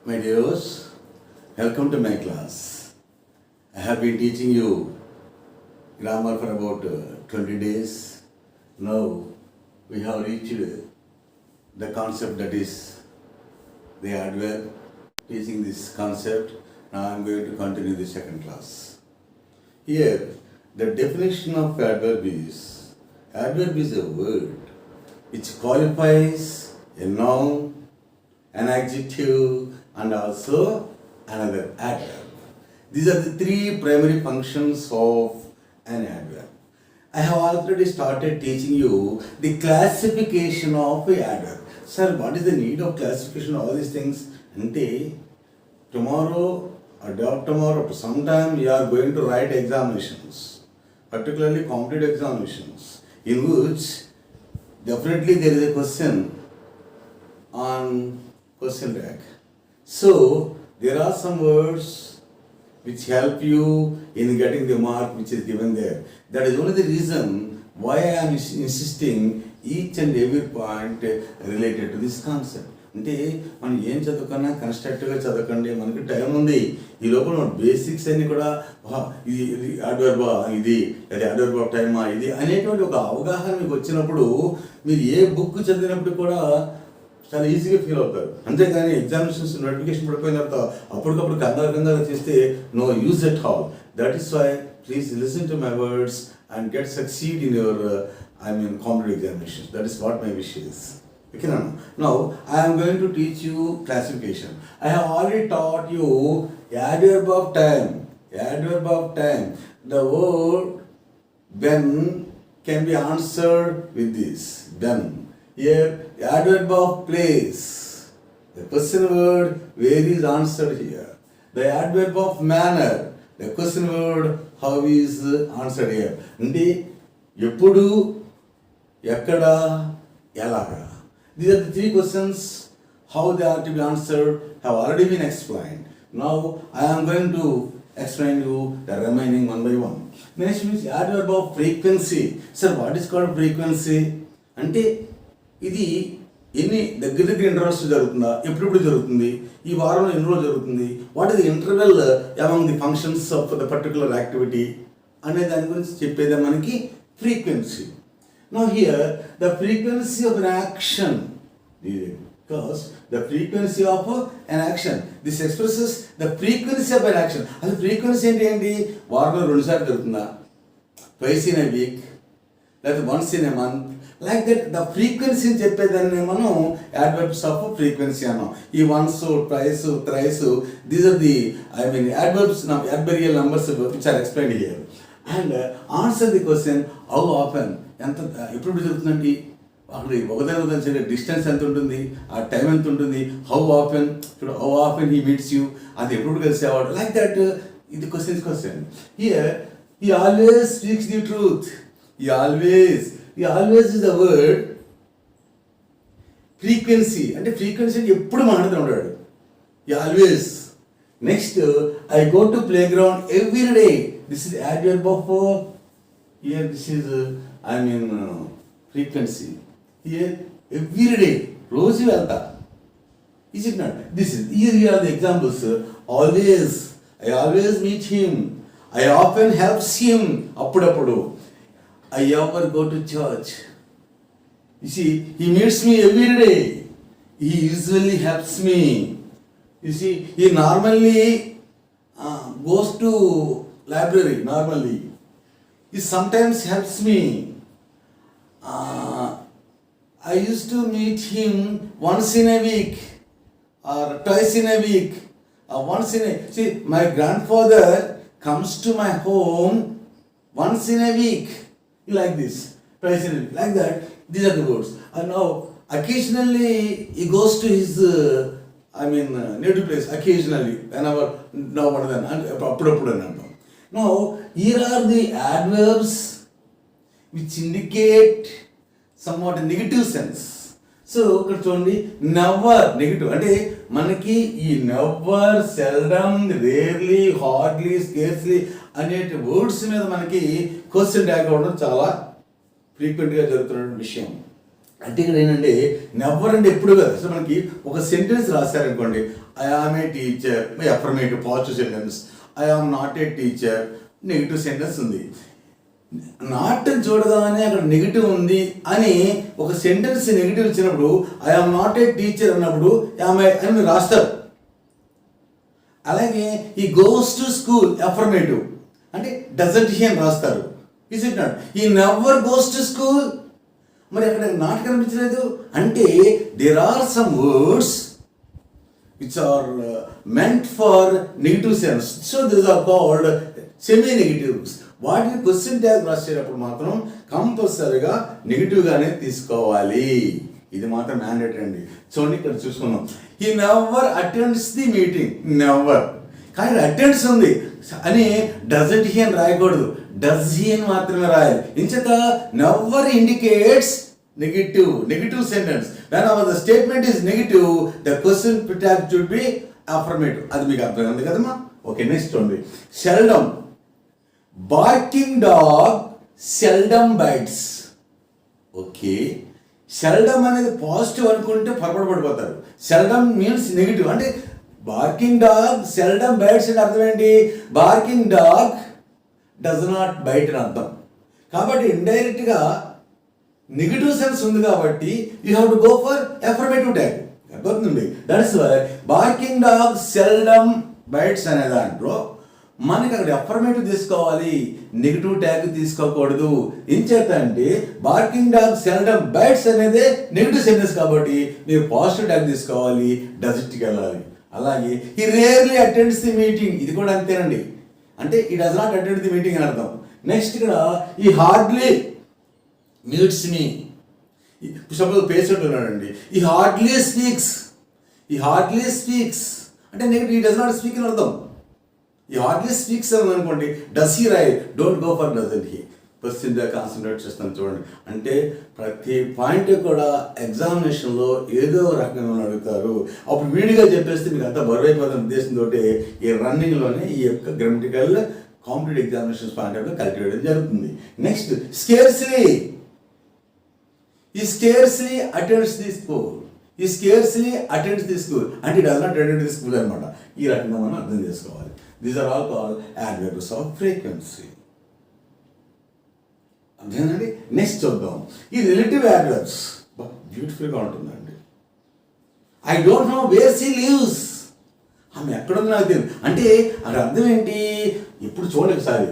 My dears, welcome to my class. I have been teaching you grammar for about 20 days. Now we have reached the concept that is the adverb. Teaching this concept, now I am going to continue the second class. Here, the definition of adverb is a word which qualifies a noun, an adjective, and also another adverb. These are the three primary functions of an adverb. I have already started teaching you the classification of an adverb. Sir, what is the need of classification of all these things? Ante, tomorrow or day after tomorrow, sometime you are going to write examinations, particularly competitive examinations, in which definitely there is a question on question tag. So there are some words which help you in getting the mark which is given there. That is only the reason why I am insisting each and every point related to this concept. అంటే మనం ఏం చదువుకున్నా కన్స్ట్రక్టివ్గా చదవకండి, మనకి time ఉంది. ఈ లోపల మన basics అన్ని కూడా ఇది అడ్వర్బా, ఇది అది అడ్వర్బ్ ఆఫ్ టైమా, ఇది అనేటువంటి ఒక అవగాహన మీకు వచ్చినప్పుడు మీరు ఏ బుక్ చదివినప్పుడు కూడా చాలా ఈజీగా ఫీల్ అవుతారు. అంతేగాని ఎగ్జామినేషన్స్ నోటిఫికేషన్ పడిపోయిన తర్వాత అప్పటికప్పుడు కంగారు చేస్తే no use at all. That is why please listen to my words and get succeed in your competitive examinations. That is what my wish is. Okay, now I am going to teach you classification. I have already taught you adverb of time. Adverb of time. The word when can be answered with this. When. Here, adverb of place. The question word where is answered here. The adverb of manner. The question word how is answered here. అంటే ఎప్పుడు, ఎక్కడ, ఎలాగా. These are the three questions. How they are to be answered have already been explained. Now I am going to explain you the remaining one by one. Next is adverb of frequency. Sir, what is called frequency? అంటే ఇది ఎన్ని దగ్గర intervals జరుగుతుందా, ఎప్పుడెప్పుడు జరుగుతుంది, ఈ వారంలో ఎన్ని రోజులు జరుగుతుంది, what is the interval among the functions of the particular activity అనే దాని గురించి చెప్పేదే మనకి frequency. Now here, the frequency of an action, because the frequency of an action, this expresses the frequency of an action. అసలు frequency ఏంటి? వారంలో 2 సార్లు జరుగుతుందా, ట్వైస్ ఇన్ ఏ వీక్, లేకపోతే once in a month, like that the frequency అని చెప్పేదాన్ని మనం adverbs of frequency అన్నాం. ఈ once, twice, thrice, these are the adverbs, adverbial numbers which are explained here. And answer the question how often, ఎంత ఎప్పుడు జరుగుతుందండి, అక్కడ ఒకదాని సరే డిస్టెన్స్ ఎంత ఉంటుంది, ఆ టైం ఎంత ఉంటుంది, how often he meets you, అది ఎప్పుడు కలిసేవాడు, లైక్ దట్ ఇది question. Here he always speaks the truth. He always is the word frequency. అంటే ఫ్రీక్వెన్సీ ఎప్పుడు మాట్లాడుతూ ఉంటాడు. He always. Next, I go to playground every day. This is adverb of here. This is frequency. Here every day. రోజు వెళ్తా. Is it not? This is here are the examples. Always. I always meet him. I often helps him. అప్పుడప్పుడు. I ever go to church. You see, he meets me every day. He usually helps me. You see, he normally goes to library. Normally, he sometimes helps me. I used to meet him once in a week or twice in a week. See, my grandfather comes to my home once in a week. Like this, twice in a week, like that. These are the words. And now, occasionally he goes to his, native place. Occasionally, whenever, now what then? Now, here are the adverbs which indicate somewhat a negative sense. So ఇక్కడ చూడండి, never negative అంటే మనకి ఈ never, seldom, rarely, hardly, scarcely అనేటి words మీద మనకి question tag అవ్వడం చాలా ఫ్రీక్వెంట్గా జరుగుతున్న విషయం. అంటే ఇక్కడ ఏంటంటే నెవర్ అంటే ఎప్పుడు కాదు. అసలు మనకి ఒక సెంటెన్స్ రాశారనుకోండి, I am a teacher, affirmative positive sentence, I am not a teacher negative sentence ఉంది. నాట్ చూడగానే అక్కడ నెగిటివ్ ఉంది అని ఒక సెంటెన్స్ నెగిటివ్ ఇచ్చినప్పుడు I am not a teacher అన్నప్పుడు ఆమె అని మీరు రాస్తారు. అలాగే he goes to school affirmative అంటే డజంట్ హీ అని రాస్తారు. Is it not? He never goes to school, మరి అక్కడ నాట్ కనిపించలేదు అంటే there are some words which are meant for negative sense, so this are called semi negatives. వాటిని question tag రాసేటప్పుడు మాత్రం కంపల్సరీగా నెగిటివ్గానే తీసుకోవాలి. ఇది మాత్రం మ్యాండేటరీ అండి. చూడండి ఇక్కడ చూసుకున్నాం, he never attends the meeting, never. కానీ అటెండ్స్ ఉంది అని డజంట్ హీ అని రాయకూడదు, డస్ హీ అని మాత్రమే రాయాలి. ఇంచేత never indicates negative sentence. When the statement is negative, the question tag should be affirmative. అది మీకు అర్థమైంది కదమ్మా? ఓకే, నెక్స్ట్ చూడండి. Seldom, barking dog seldom bites. Okay, seldom అనేది పాజిటివ్ అనుకుంటే పొరపాటు పడిపోతారు. Seldom means negative. అంటే బార్కింగ్ డాగ్ సెల్డమ్ బైట్స్ అంటే అర్థం ఏంటి? Barking dog does not bite అని అర్థం. కాబట్టి ఇండైరెక్ట్గా నెగిటివ్ సెన్స్ ఉంది కాబట్టి you have to go for affirmative tag. అర్థమవుతుంది? That's why barking dog seldom bites అనే దాంట్లో మనకి అక్కడ అఫర్మేటివ్ తీసుకోవాలి, నెగిటివ్ ట్యాగ్ తీసుకోకూడదు. ఏం చేత అంటే బార్కింగ్ డాగ్ సెల్డమ్ బైట్స్ అనేది నెగిటివ్ సెంటెన్స్ కాబట్టి మీరు పాజిటివ్ ట్యాగ్ తీసుకోవాలి, డజట్కి వెళ్ళాలి. అలాగే ఈ రేర్లీ అటెండ్స్ ది మీటింగ్, ఇది కూడా అంతేనండి. అంటే ఈ does not attend the meeting అని అర్థం. నెక్స్ట్ ఇక్కడ ఈ హార్డ్లీ మీట్స్ మీ, సపోజ్ పేషెంట్ ఉన్నాడండి, ఈ హార్డ్లీ స్పీక్స్, ఈ హార్డ్లీ స్పీక్స్ అంటే నెగిటివ్, ఈ డస్ నాట్ స్పీక్ అని అర్థం. ఈ హార్డ్లీ స్పీక్స్ అని అనుకోండి, does he right, don't go for doesn't he. Question concentrate చేస్తాను చూడండి. అంటే ప్రతి పాయింట్ కూడా ఎగ్జామినేషన్లో ఏదో రకంగా అడుగుతారు. అప్పుడు వీడిగా చెప్పేస్తే మీకు అంతా బరువైపోతున్న ఉద్దేశంతో ఈ రన్నింగ్లోనే ఈ యొక్క grammatical competitive examinations point of cultivate చేయడం జరుగుతుంది. నెక్స్ట్ స్కేర్స్లీ, ఈ స్కేర్స్లీ అటెండ్స్ ది స్కూల్, ఈ స్కేర్స్లీ అటెండ్స్ ది స్కూల్ అంటే does not attend the school అనమాట. ఈ రకంగా మనం అర్థం చేసుకోవాలి. These are all called adverbs of frequency. అర్థమైందండి? నెక్స్ట్ చూద్దాం ఈ రిలేటివ్ యాడ్వర్బ్స్. బ్యూటిఫుల్గా ఉంటుందండి. I don't know where she lives, ఆమె ఎక్కడుందో నాకు తెలియదు అంటే అక్కడ అర్థం ఏంటి? ఇప్పుడు చూడండి ఒకసారి,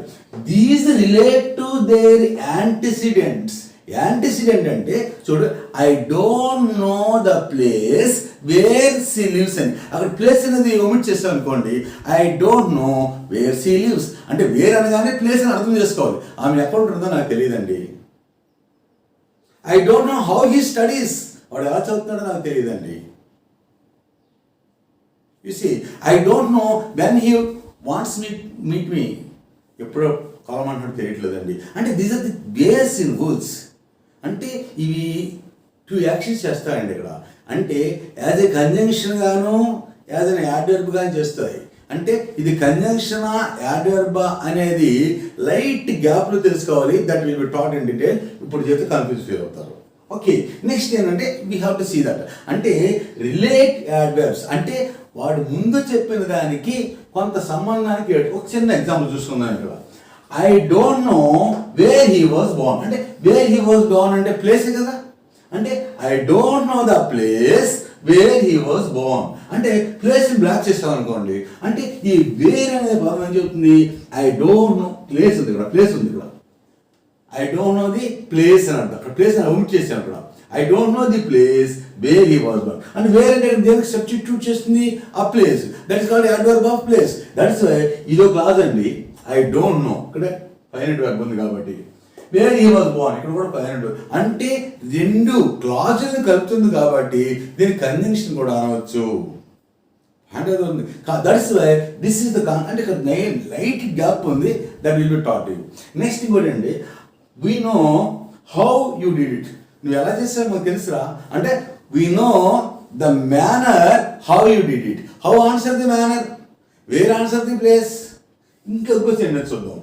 these relate to their antecedents. Antecedent అంటే చూడు, I don't know the place where she lives అని. అక్కడ ప్లేస్ అనేది ఒమిట్ చేస్తాం అనుకోండి, I don't know where she lives అంటే వేర్ అనగానే ప్లేస్ అని అర్థం చేసుకోవాలి. ఆమె ఎక్కడ ఉంటుందో నాకు తెలియదండి. I don't know how he studies, వాడు ఎలా చదువుతున్నాడో నాకు తెలియదండి. You see, I don't know when he wants meet me, ఎప్పుడో కలమంటాడు తెలియట్లేదండి. అంటే these are the base in words. అంటే ఇవి 2 యాక్షన్స్ చేస్తాయండి ఇక్కడ. అంటే యాజ్ ఏ కంజంక్షన్ గాను యాజ్ అన్ యాడ్వర్బ్ గాను చేస్తాయి. అంటే ఇది కంజంక్షనా యాడ్వర్బా అనేది లైట్ గ్యాప్లో తెలుసుకోవాలి. That will be taught in detail. ఇప్పుడు చేస్తే కన్ఫ్యూజ్ ఫీల్ అవుతారు. ఓకే, నెక్స్ట్ ఏంటంటే we have to see that. అంటే రిలేట్ యాడ్వర్బ్స్ అంటే వాడు ముందు చెప్పిన దానికి కొంత సంబంధానికి ఒక చిన్న ఎగ్జాంపుల్ చూసుకుందాం ఇక్కడ. I don't know where he was born అంటే వేర్ హీ వాజ్ బోర్న్ అంటే ప్లేస్ కదా. అంటే I don't know the place where he was born అంటే ప్లేస్ బ్లాక్ చేస్తాం అనుకోండి. అంటే ఈ వేర్ అనే భాగం ఏం చెప్తుంది? ఐ డోంట్ నో ప్లేస్ ఉంది ఇక్కడ, ప్లేస్ ఉంది ఇక్కడ. I don't know the place అని అంట. అక్కడ ప్లేస్ అని అవుట్ చేసాను అక్కడ. I don't know the place where he was born అంటే వేర్ అంటే దేనికి సబ్స్టిట్యూట్ చేస్తుంది? ఆ place. That is called adverb of place. That is why ఇదో క్లాస్ అండి. ఐ డోంట్ నో ఇక్కడ ఫైనట్ వర్బ్ ఉంది కాబట్టి, వేర్ హీ వాజ్ బోర్న్ ఇక్కడ కూడా ఫైనట్ వర్బ్ అంటే 2 క్లాజులను కలుపుతుంది కాబట్టి దీని కంజంక్షన్ కూడా అనవచ్చు. అంటే that is why this is the అంటే ఇక్కడ లైట్ గ్యాప్ ఉంది. That will be taught you. Next ఇంకోటి అండి, we know how you did it. నువ్వు ఎలా చేసావు మాకు తెలుసురా అంటే we know the manner how you did it. How answer the manner, where answer the place. ఇంకా క్వశ్చన్ చూద్దాం.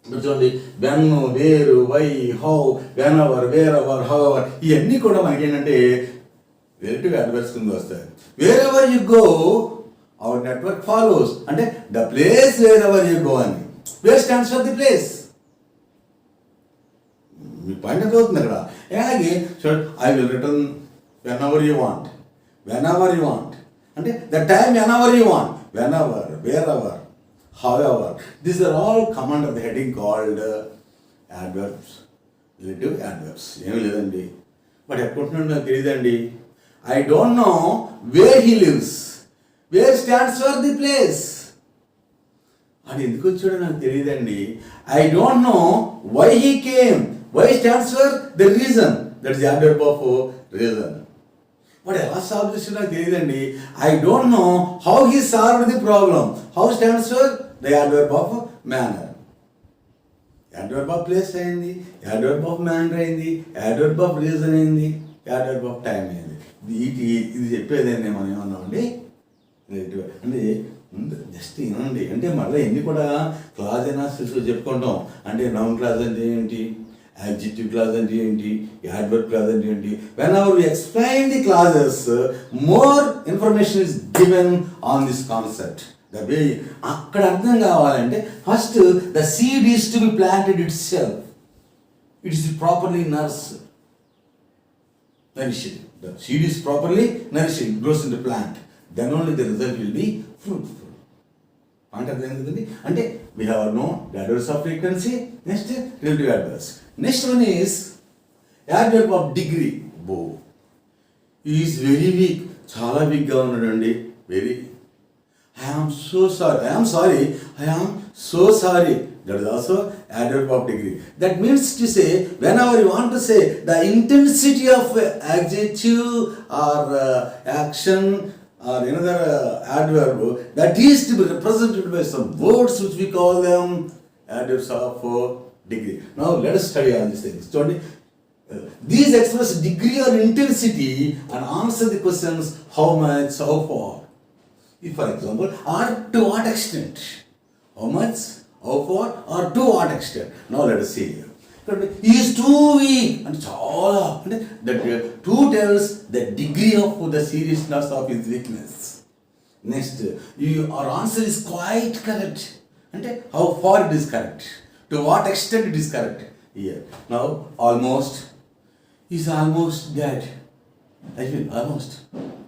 చూడండి, when, where, why, how, whenever, wherever, however, ఇవన్నీ కూడా మనకి ఏంటంటే రిలేటివ్ అడ్వర్బ్స్ కింద వస్తాయి. Wherever you go our network follows, అంటే the place wherever you go అని. Where stands for the place. మీ పాయింట్ ఎంత అవుతుంది అక్కడ. అలాగే చూడండి, I will return whenever you want, whenever you want, అంటే the time whenever you want, whenever, wherever, however. These are all come under the heading called adverbs, relative adverbs. ఏమీ లేదండి, but ఎక్కడుంటున్నాడు నాకు తెలియదండి. I don't know where he lives, where stands for the place. అది ఎందుకు వచ్చాడో నాకు తెలియదండి. I don't know why he came, why stands for the reason, that is adverb of reason. వాడు ఎలా సాల్వ్ చేస్తాడో నాకు తెలియదండి. I don't know how he solved the problem, how stands for the adverb of manner. adverb of place అయింది, adverb of manner అయింది, adverb of reason అయింది, adverb of time అయింది. ఇది చెప్పేదాన్ని మనం ఏమన్నామండి, అంటే జస్ట్ ఏనండి, అంటే మళ్ళీ ఎన్ని కూడా క్లాజ్ అనాలిసిస్ చెప్పుకుంటాం. అంటే నౌన్ క్లాజ్ అంటే ఏంటి, adjective clause అంటే ఏంటి, adverb clause అంటే ఏంటి. whenever we explain the clauses, more information is given on this concept. The way అక్కడ అర్థం కావాలంటే first the seed is to be planted itself, it is properly nourished. The seed is properly nourished, it grows into plant, then only the result will be fruitful. అంటే అర్థం కదండి. అంటే we have known the adverbs of frequency, next relative adverbs. Next one is adverb of degree. Bo, he is very weak, చాలా వీక్గా ఉన్నాడండి. Very, I am so sorry, I am sorry, I am so sorry. That is also adverb of degree. That means to say, whenever you want to say the intensity of adjective or action or another adverb, that is to be represented by some words which we call them adverbs of degree. Now let us study all these things. So these express degree or intensity and answer the questions how much, how far. If, for example, or to what extent, how much, how far, or to what extent. Now let us see here. He is too weak, and chala, and that two tells the degree of the seriousness of his weakness. Next, our answer is quite correct, and how far it is correct, to what extent it is correct. Here now almost is almost dead. I feel almost,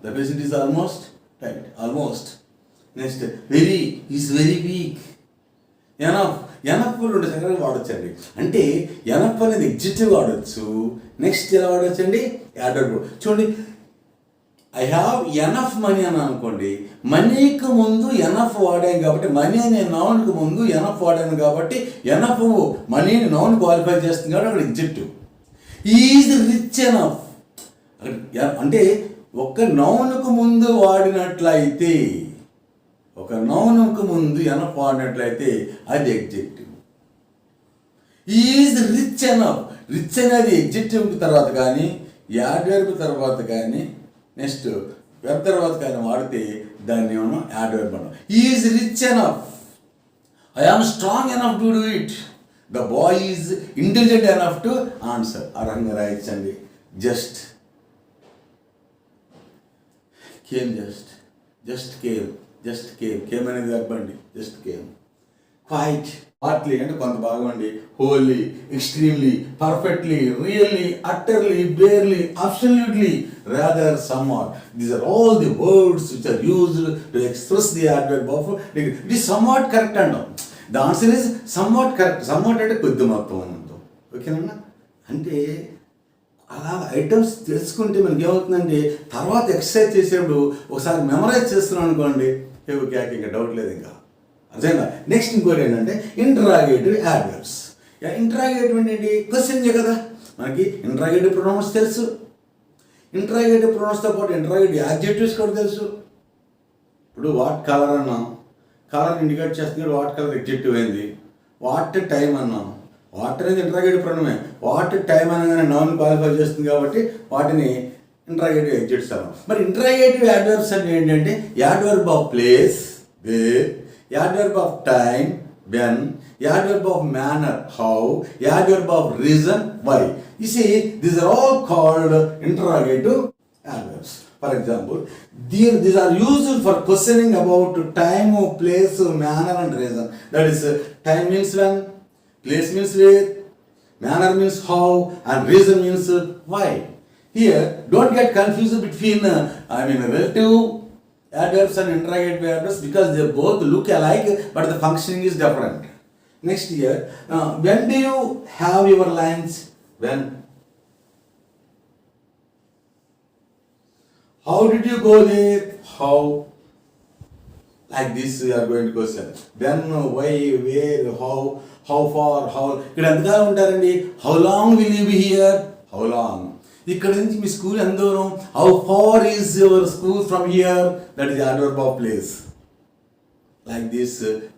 the patient is almost dead, almost. Next, very is very weak. Enough, enough రెండు సెకండ్లు వాడచ్చండి. అంటే enough అనేది ఎగ్జిటివ్ వాడచ్చు. Next ఎలా వాడచ్చండి, యాడర్బ్. చూడండి, I have enough money అని అనుకోండి, మనీకి ముందు ఎనఫ్ వాడాను కాబట్టి, మనీ అనే నౌన్కి ముందు ఎనఫ్ వాడాను కాబట్టి ఎనఫ్ మనీని నౌన్ క్వాలిఫై చేస్తుంది కాబట్టి అక్కడ ఎగ్జిటివ్. ఈజ్ రిచ్ ఎనఫ్ అంటే ఒక నౌన్కు ముందు వాడినట్లయితే, ఒక నౌన్కు ముందు ఎనఫ్ వాడినట్లయితే అది executive. Is rich enough, rich అనేది ఎగ్జెక్టివ్ తర్వాత కానీ, యాడ్వర్బ్ తర్వాత కానీ, నెక్స్ట్ వెబ్ తర్వాత కానీ వాడితే దాన్ని మనం యాడ్వర్బ్ అన్నాం. Is rich enough, I am strong enough to do it, the boy is intelligent enough to answer. ఆ రకంగా రాయించండి. Just came, just, just came, just came, came అనేది చెప్పండి, జస్ట్ కేమ్. క్వైట్, పార్ట్లీ అంటే కొంత భాగం అండి. Wholly, extremely, perfectly, really, utterly, barely, absolutely, rather, somewhat. These are all the words which are used to express the adverb of degree. It is somewhat correct అంటాం. The answer is somewhat correct. Somewhat అంటే కొద్ది మొత్తం అనంతం. ఓకేనన్నా? అంటే అలా items తెలుసుకుంటే మనకి ఏమవుతుందండి, తర్వాత ఎక్సర్సైజ్ చేసేప్పుడు ఒకసారి మెమరైజ్ చేస్తున్నాం అనుకోండి, ఓకే ఇంకా డౌట్ లేదు ఇంకా అర్థంగా. నెక్స్ట్ ఇంకోటి ఏంటంటే ఇంటరాగేటివ్ యాడ్వర్బ్స్. ఇంటరాగేటివ్ ఏంటి, క్వశ్చన్ కదా. మనకి ఇంటరాగేటివ్ ప్రొనౌన్స్ తెలుసు, ఇంటరాగేటివ్ ప్రొనౌన్స్తో పాటు ఇంటరాగేటివ్ యాడ్జెక్టివ్స్ కూడా తెలుసు. ఇప్పుడు వాట్ కలర్ అన్నాం, కలర్ ఇండికేట్ చేస్తుంది, వాట్ కలర్ ఎగ్జెక్టివ్ అయింది. వాట్ టైం అన్నాం, వాట్ అనేది ఇంటరాగేటివ్ ప్రొనౌనే. వాట్ టైం అనగానే నౌన్ క్వాలిఫై చేస్తుంది కాబట్టి వాటిని ఇంటరాగేటివ్ ఎగ్జెక్టివ్స్ అన్నాం. మరి ఇంటరాగేటివ్ యాడ్వర్బ్స్ అంటే ఏంటంటే adverb of place, where, adverb of time, when, adverb of manner, how, adverb of reason, why. You see, these are all called interrogative adverbs. For example, these are used for questioning about time, place, manner and reason. That is, time means when, place means where, manner means how, and reason means why. Here, don't get confused between relative adverbs and interrogative adverbs because they both look alike but the functioning is different. Next here, when do you have your lunch? When? How did you go there? How? Like this we are going to question. When, why, where, how far, how. ఇక్కడ ఎంతకాలం ఉంటారండి? How long will you be here? How long? ఇక్కడ నుంచి మీ school ఎంత దూరం? How far is your school from here? That is the adverb of place. Like this,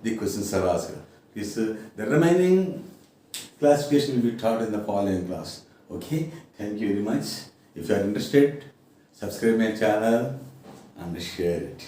the questions are asked. The remaining classification will be taught in the following class. Okay, thank you very much. If you are interested, subscribe my channel and share it.